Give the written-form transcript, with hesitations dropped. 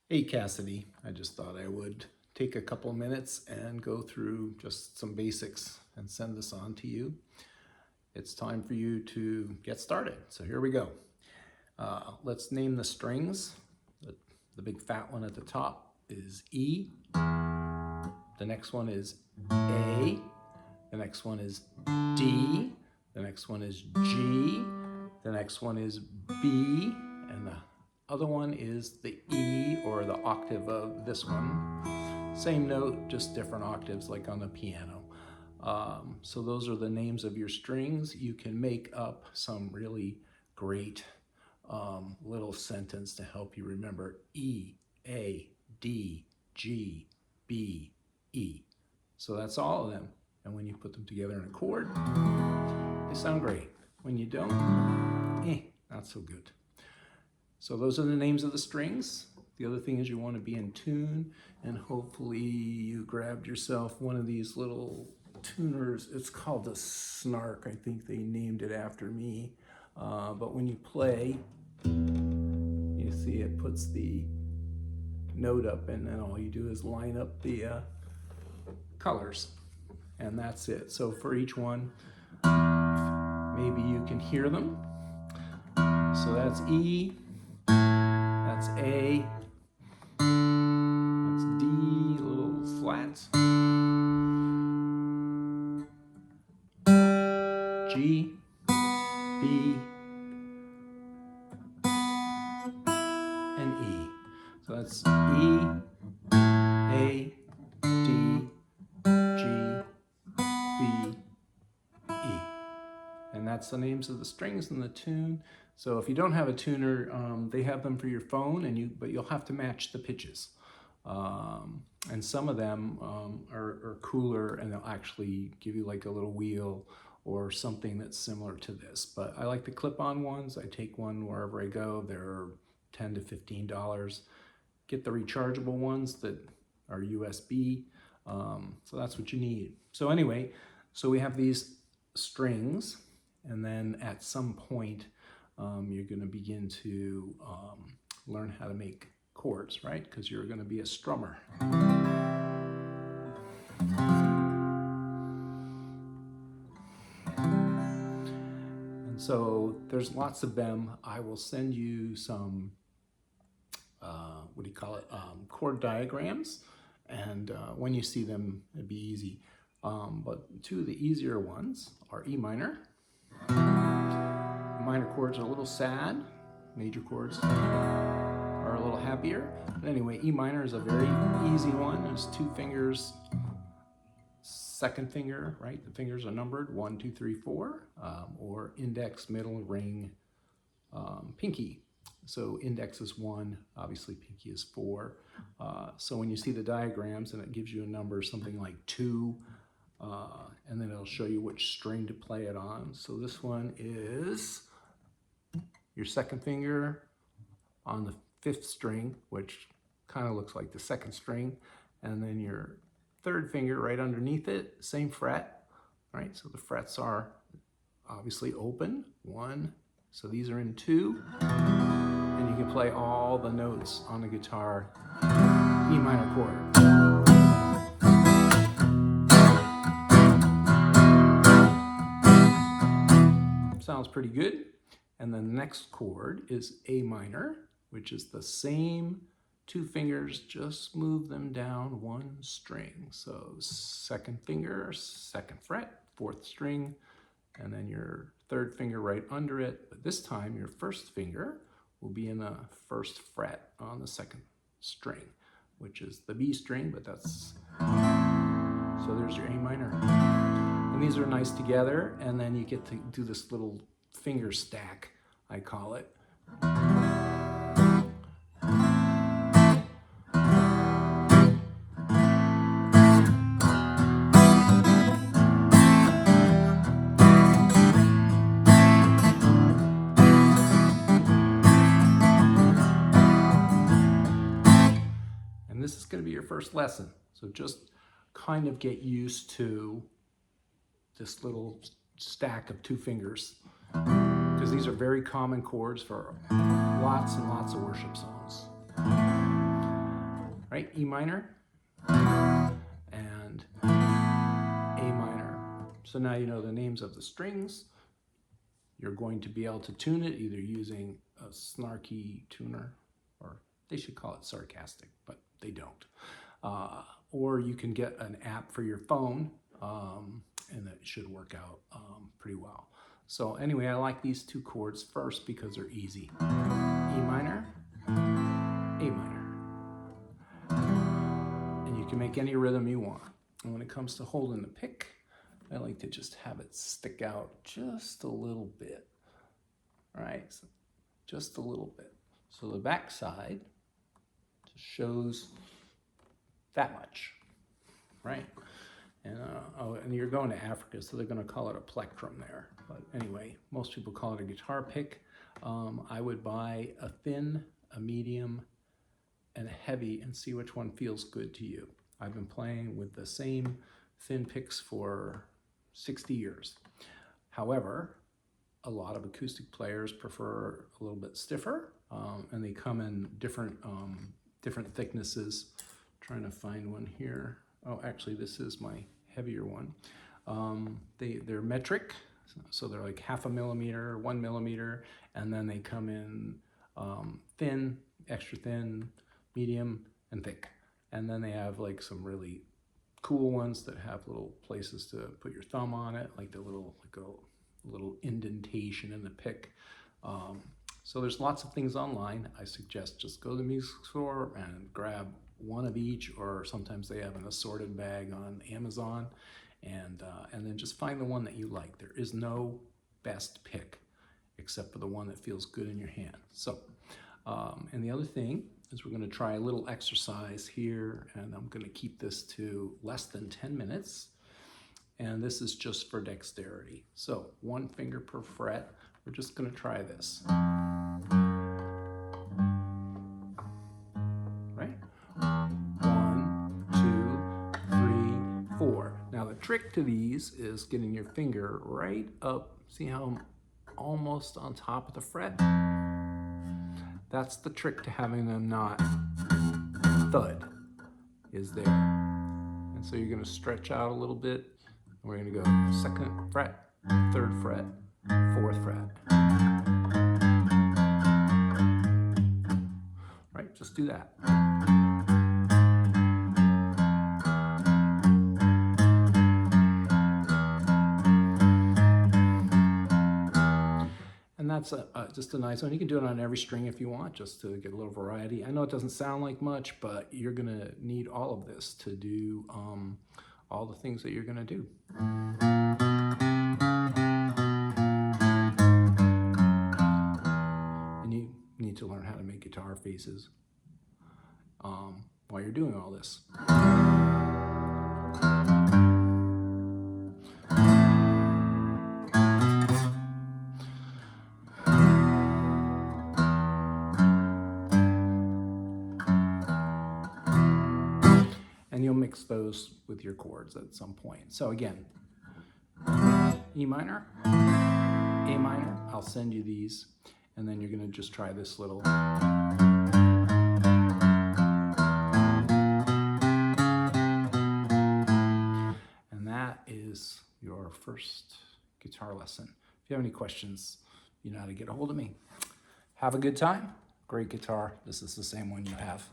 Hey Cassidy, I just thought I would take a couple minutes and go through just some basics and send this on to you. It's time for you to get started. So here we go. Let's name the strings. The big fat one at the top is E. The next one is A. The next one is D. The next one is G. The next one is B. And the other one is the E, or the octave of this one. Same note, just different octaves like on the piano. So those are the names of your strings. You can make up some really great little sentence to help you remember E, A, D, G, B, E. So that's all of them. And when you put them together in a chord, they sound great. When you don't, not so good. So those are the names of the strings. The other thing is you want to be in tune, and hopefully you grabbed yourself one of these little tuners. It's called a snark. I think they named it after me. But when you play, you see it puts the note up, and then all you do is line up the colors, and that's it. So for each one, maybe you can hear them. So that's E, that's A, that's D, little flats, G, B, and E. So that's E, A, D, G, B, E. And that's the names of the strings in the tune. So if you don't have a tuner, they have them for your phone, but you'll have to match the pitches. And some of them are cooler, and they'll actually give you like a little wheel or something that's similar to this. But I like the clip-on ones. I take one wherever I go. They're $10 to $15. Get the rechargeable ones that are USB. So that's what you need. So anyway, so we have these strings, and then at some point you're going to begin to learn how to make chords, right? Because you're going to be a strummer. And so there's lots of them. I will send you some, chord diagrams. And when you see them, it'd be easy. But two of the easier ones are E minor. Minor chords are a little sad. Major chords are a little happier. But anyway, E minor is a very easy one. There's two fingers, second finger, right? The fingers are numbered 1, 2, 3, 4, or index, middle, ring, pinky. So index is 1, obviously pinky is 4. So when you see the diagrams and it gives you a number, something like 2, and then it'll show you which string to play it on. So this one is your second finger on the 5th string, which kind of looks like the 2nd string, and then your 3rd finger right underneath it, same fret, right? So the frets are obviously open, 1, so these are in 2, and you can play all the notes on the guitar, E minor chord. Sounds pretty good. And then the next chord is A minor, which is the same 2 fingers, just move them down 1 string. So 2nd finger, 2nd fret, 4th string, and then your 3rd finger right under it. But this time your 1st finger will be in the 1st fret on the 2nd string, which is the B string, but that's, so there's your A minor. And these are nice together, and then you get to do this little finger stack, I call it. And this is going to be your first lesson, so just kind of get used to this little stack of 2 fingers, because these are very common chords for lots and lots of worship songs. right? E minor and A minor. So now you know the names of the strings. You're going to be able to tune it either using a snarky tuner, or they should call it sarcastic, but they don't. Or you can get an app for your phone, and it should work out pretty well. So anyway, I like these two chords first because they're easy. E minor, A minor. And you can make any rhythm you want. And when it comes to holding the pick, I like to just have it stick out just a little bit, right? So just a little bit. So the back side just shows that much, right? And, and you're going to Africa, so they're going to call it a plectrum there. But anyway, most people call it a guitar pick. I would buy a thin, a medium, and a heavy and see which one feels good to you. I've been playing with the same thin picks for 60 years. However, a lot of acoustic players prefer a little bit stiffer, and they come in different thicknesses. Trying to find one here. Oh, actually, this is my heavier one. They're metric, so they're like 0.5 millimeter, 1 millimeter, and then they come in thin, extra thin, medium, and thick. And then they have like some really cool ones that have little places to put your thumb on it, like a little indentation in the pick. So there's lots of things online. I suggest just go to the music store and grab one of each, or sometimes they have an assorted bag on Amazon, and then just find the one that you like. There is no best pick except for the one that feels good in your hand. So, and the other thing is we're going to try a little exercise here, and I'm going to keep this to less than 10 minutes. And this is just for dexterity. So 1 finger per fret. We're just going to try this. Right? 1, 2, 3, 4. Now the trick to these is getting your finger right up. See how I'm almost on top of the fret? That's the trick to having them not thud, is there. And so you're going to stretch out a little bit. We're going to go 2nd fret, 3rd fret, 4th fret. Right, just do that. And that's just a nice one. You can do it on every string if you want, just to get a little variety. I know it doesn't sound like much, but you're going to need all of this to do all the things that you're going to do. And you need to learn how to make guitar faces while you're doing all this. And you'll mix those with your chords at some point. So again, E minor, A minor, I'll send you these, and then you're going to just try this little. And that is your first guitar lesson. If you have any questions, you know how to get a hold of me. Have a good time. Great guitar. This is the same one you have.